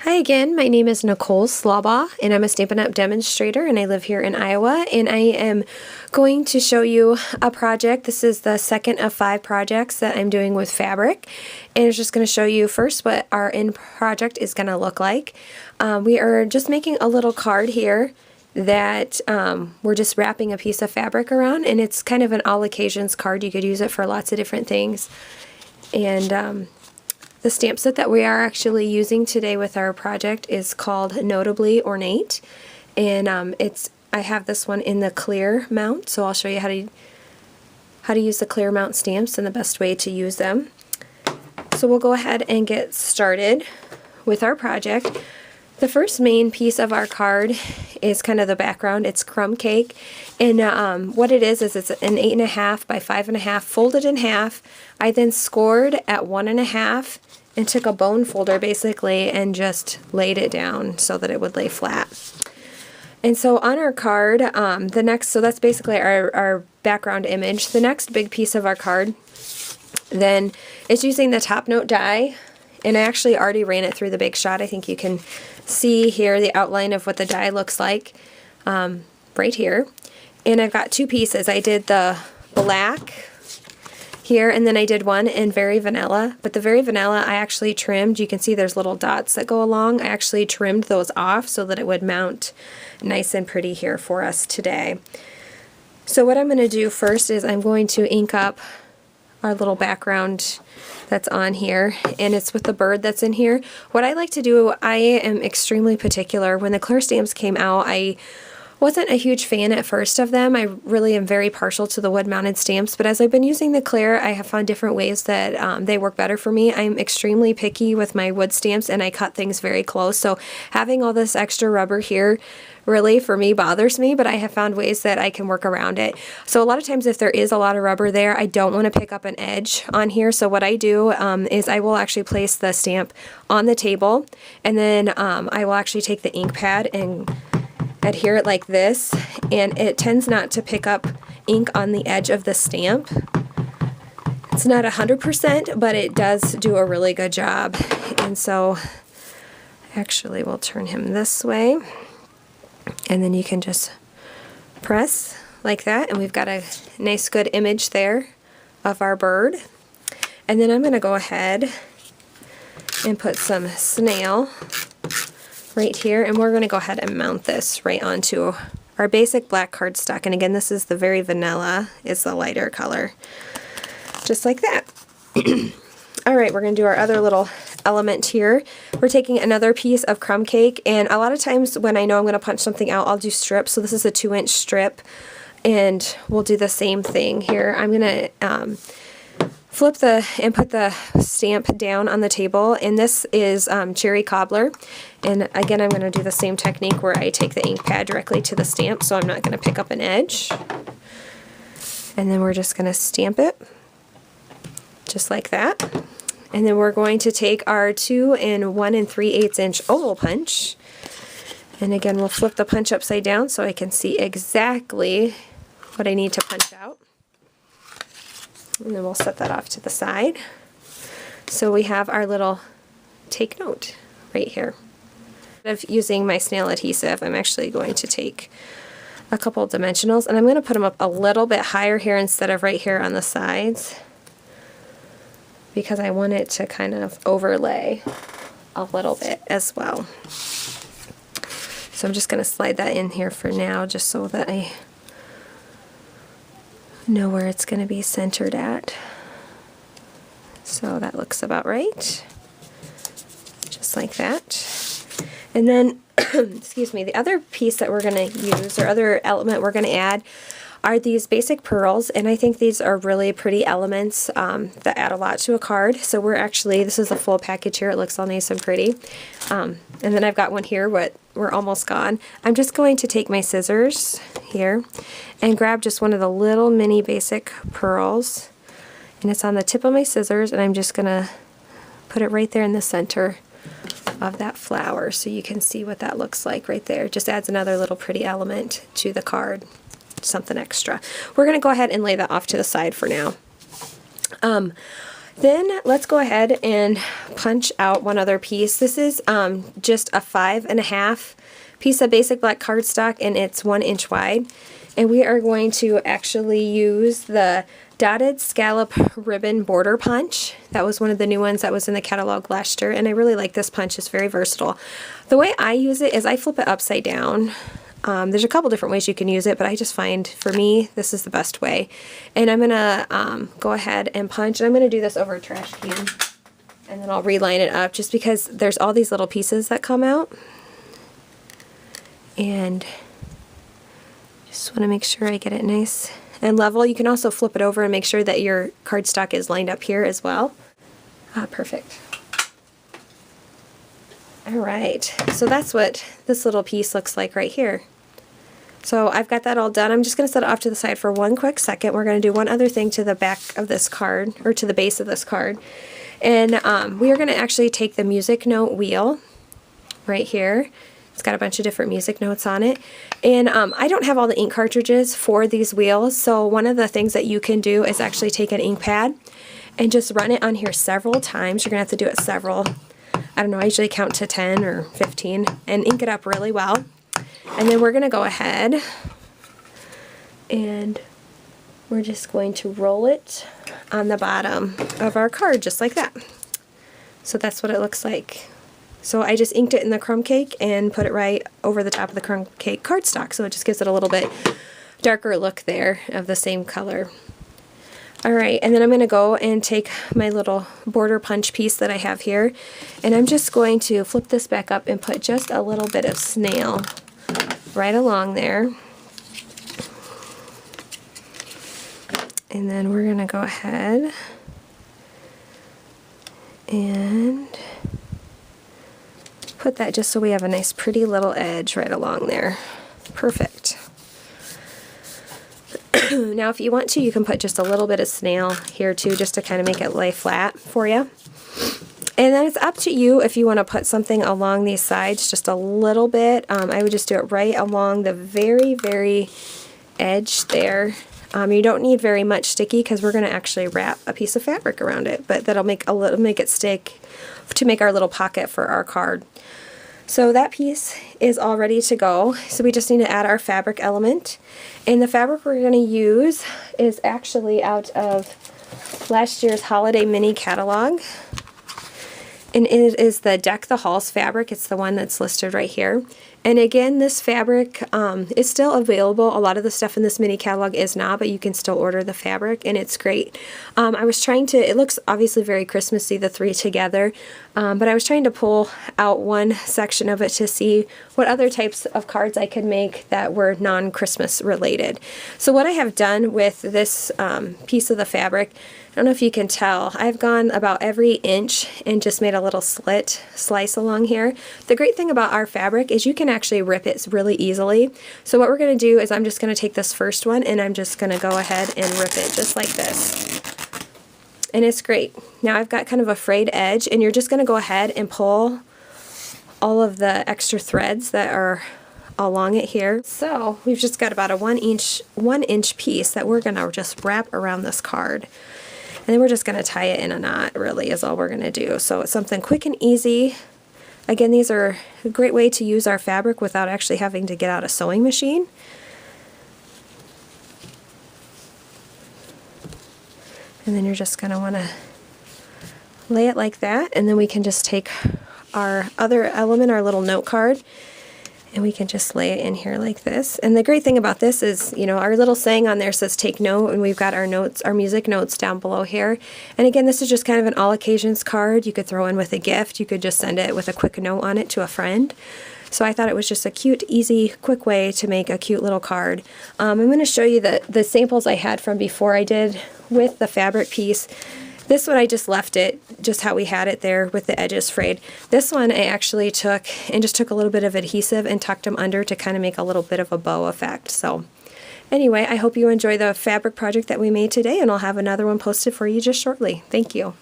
Hi again, my name is Nicole Slaubaugh and I'm a Stampin' Up! Demonstrator and I live here in Iowa, and I am going to show you a project. This is the second of 5 projects that I'm doing with fabric, and it's just going to show you first what our end project is going to look like. We are just making a little card here that we're just wrapping a piece of fabric around, and it's kind of an all occasions card. You could use it for lots of different things. And the stamp set that we are actually using today with our project is called Notably Ornate, and I have this one in the clear mount, so I'll show you how to use the clear mount stamps and the best way to use them. So we'll go ahead and get started with our project. The first main piece of our card is kind of the background. It's crumb cake, and what it is it's an 8.5 by 5.5 folded in half. I then scored at 1.5 and took a bone folder basically and just laid it down so that it would lay flat. And so on our card, so that's basically our background image. The next big piece of our card then is using the top note die, and I actually already ran it through the Big Shot. I think you can see here the outline of what the die looks like right here. And I've got 2 pieces. I did the black here, and then I did one in Very Vanilla, but the Very Vanilla I actually trimmed. You can see there's little dots that go along. I actually trimmed those off so that it would mount nice and pretty here for us today. So what I'm going to do first is I'm going to ink up our little background that's on here, and it's with the bird that's in here. What I like to do, I am extremely particular. When the clear stamps came out, I wasn't a huge fan at first of them. I really am very partial to the wood-mounted stamps, but as I've been using the clear, I have found different ways that they work better for me. I'm extremely picky with my wood stamps, and I cut things very close, so having all this extra rubber here really for me bothers me, but I have found ways that I can work around it. So a lot of times if there is a lot of rubber there, I don't want to pick up an edge on here, so what I do is I will actually place the stamp on the table, and then I will actually take the ink pad and adhere it like this, and it tends not to pick up ink on the edge of the stamp. It's not 100%, but it does do a really good job. And so actually we'll turn him this way, and then you can just press like that, and we've got a nice good image there of our bird. And then I'm going to go ahead and put some snail right here, and we're going to go ahead and mount this right onto our basic black cardstock. And again, this is the Very Vanilla, is the lighter color, just like that. Alright, we're going to do our other little element here. We're taking another piece of crumb cake, and a lot of times when I know I'm going to punch something out, I'll do strips. So this is a 2-inch strip, and we'll do the same thing here. I'm going to flip and put the stamp down on the table, and this is Cherry Cobbler, and again I'm going to do the same technique where I take the ink pad directly to the stamp, so I'm not going to pick up an edge, and then we're just going to stamp it just like that. And then we're going to take our 2 1 3/8 inch oval punch, and again we'll flip the punch upside down so I can see exactly what I need to punch out. And then we'll set that off to the side. So we have our little take note right here. Instead of using my snail adhesive, I'm actually going to take a couple of dimensionals, and I'm going to put them up a little bit higher here instead of right here on the sides, because I want it to kind of overlay a little bit as well. So I'm just going to slide that in here for now, just so that I know where it's going to be centered at. So that looks about right, just like that. And then excuse me, the other piece that we're going to use, or other element we're going to add, are these basic pearls, and I think these are really pretty elements that add a lot to a card. So this is a full package here. It looks all nice and pretty. And then I've got one here, we're almost gone. I'm just going to take my scissors here and grab just one of the little mini basic pearls, and it's on the tip of my scissors, and I'm just going to put it right there in the center of that flower so you can see what that looks like right there. It just adds another little pretty element to the card. Something extra. We're going to go ahead and lay that off to the side for now. Then let's go ahead and punch out one other piece. This is just a 5.5 piece of basic black cardstock, and it's 1 inch wide. And we are going to actually use the dotted scallop ribbon border punch. That was one of the new ones that was in the catalog last year, and I really like this punch. It's very versatile. The way I use it is I flip it upside down. There's a couple different ways you can use it, but I just find, for me, this is the best way. And I'm going to go ahead and punch, and I'm going to do this over a trash can, and then I'll reline it up just because there's all these little pieces that come out. And just want to make sure I get it nice and level. You can also flip it over and make sure that your cardstock is lined up here as well. Perfect. Alright, so that's what this little piece looks like right here. So I've got that all done. I'm just going to set it off to the side for one quick second. We're going to do one other thing to the back of this card, or to the base of this card. And we are going to actually take the music note wheel right here. It's got a bunch of different music notes on it. And I don't have all the ink cartridges for these wheels, so one of the things that you can do is actually take an ink pad and just run it on here several times. You're going to have to do it several, I don't know, I usually count to 10 or 15 and ink it up really well. And then we're going to go ahead and we're just going to roll it on the bottom of our card just like that. So that's what it looks like. So I just inked it in the crumb cake and put it right over the top of the crumb cake cardstock, so it just gives it a little bit darker look there of the same color. Alright, and then I'm going to go and take my little border punch piece that I have here, and I'm just going to flip this back up and put just a little bit of snail right along there. And then we're going to go ahead and put that just so we have a nice pretty little edge right along there. Perfect. Now if you want to, you can put just a little bit of snail here too, just to kind of make it lay flat for you. And then it's up to you if you want to put something along these sides just a little bit. I would just do it right along the very, very edge there. You don't need very much sticky because we're going to actually wrap a piece of fabric around it, but that'll make it stick to make our little pocket for our card. So that piece is all ready to go. So we just need to add our fabric element. And the fabric we're going to use is actually out of last year's holiday mini catalog. And it is the Deck the Halls fabric. It's the one that's listed right here. And again, this fabric is still available. A lot of the stuff in this mini catalog is not, but you can still order the fabric, and it's great. I was trying to, it looks obviously very Christmassy, the three together, but I was trying to pull out one section of it to see what other types of cards I could make that were non-Christmas related. So what I have done with this piece of the fabric, I don't know if you can tell, I've gone about every inch and just made a little slice along here. The great thing about our fabric is you can actually rip it really easily. So what we're going to do is I'm just going to take this first one and I'm just going to go ahead and rip it just like this. And it's great. Now I've got kind of a frayed edge, and you're just going to go ahead and pull all of the extra threads that are along it here. So we've just got about a 1 inch piece that we're going to just wrap around this card. And then we're just going to tie it in a knot, really, is all we're going to do. So it's something quick and easy. Again, these are a great way to use our fabric without actually having to get out a sewing machine. And then you're just going to want to lay it like that, and then we can just take our other element, our little note card, and we can just lay it in here like this. And the great thing about this is, you know, our little saying on there says take note, and we've got our notes, our music notes down below here. And again, this is just kind of an all occasions card. You could throw in with a gift. You could just send it with a quick note on it to a friend. So I thought it was just a cute, easy, quick way to make a cute little card. I'm going to show you the samples I had from before I did with the fabric piece. This one I just left it just how we had it there with the edges frayed. This one I actually took and just took a little bit of adhesive and tucked them under to kind of make a little bit of a bow effect. So anyway, I hope you enjoy the fabric project that we made today, and I'll have another one posted for you just shortly. Thank you.